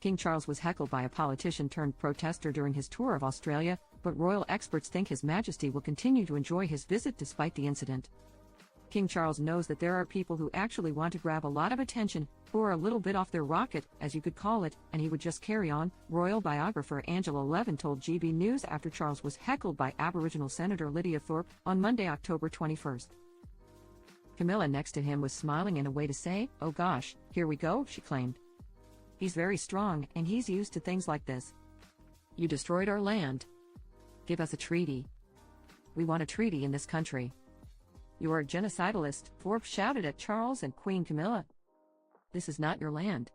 King Charles was heckled by a politician-turned-protester during his tour of Australia, but royal experts think His Majesty will continue to enjoy his visit despite the incident. King Charles knows that there are people who actually want to grab a lot of attention, who are a little bit off their rocket, as you could call it, and he would just carry on, royal biographer Angela Levin told GB News after Charles was heckled by Aboriginal Senator Lidia Thorpe on Monday, October 21st. Camilla next to him was smiling in a way to say, "Oh gosh, here we go," she claimed. "He's very strong, and he's used to things like this. You destroyed our land. Give us a treaty. We want a treaty in this country. You are a genocidalist," Thorpe shouted at Charles and Queen Camilla. "This is not your land.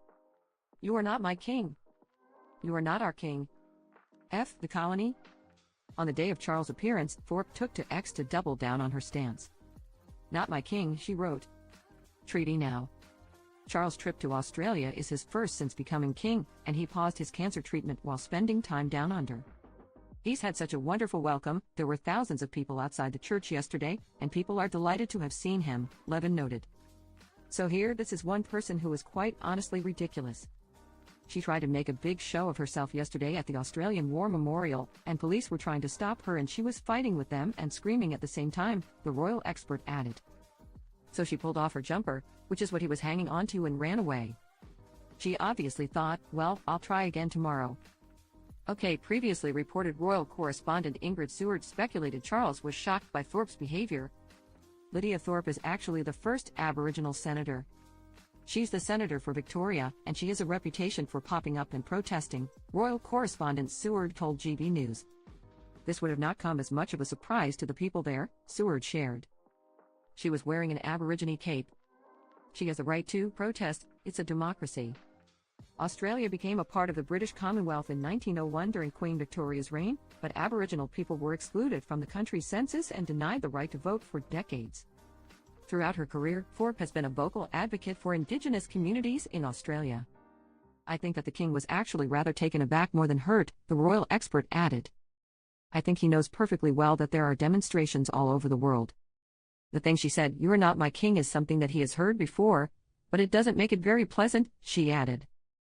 You are not my king. You are not our king. F the colony." On the day of Charles' appearance, Thorpe took to X to double down on her stance. "Not my king," she wrote. "Treaty now." Charles' trip to Australia is his first since becoming king, and he paused his cancer treatment while spending time down under. "He's had such a wonderful welcome. There were thousands of people outside the church yesterday, and people are delighted to have seen him," Levin noted. So here, this is one person who is quite honestly ridiculous. She tried to make a big show of herself yesterday at the Australian War Memorial, and police were trying to stop her and she was fighting with them and screaming at the same time, the royal expert added. So she pulled off her jumper, which is what he was hanging onto, and ran away. She obviously thought, well, I'll try again tomorrow. Okay, previously reported royal correspondent Ingrid Seward speculated Charles was shocked by Thorpe's behavior. Lidia Thorpe is actually the first Aboriginal senator. She's the senator for Victoria, and she has a reputation for popping up and protesting, royal correspondent Seward told GB News. This would have not come as much of a surprise to the people there, Seward shared. She was wearing an Aborigine cape. She has the right to protest, it's a democracy. Australia became a part of the British Commonwealth in 1901 during Queen Victoria's reign, but Aboriginal people were excluded from the country's census and denied the right to vote for decades. Throughout her career, Thorpe has been a vocal advocate for Indigenous communities in Australia. "I think that the king was actually rather taken aback more than hurt," the royal expert added. "I think he knows perfectly well that there are demonstrations all over the world. The thing she said, 'You are not my king,' is something that he has heard before, but it doesn't make it very pleasant," she added.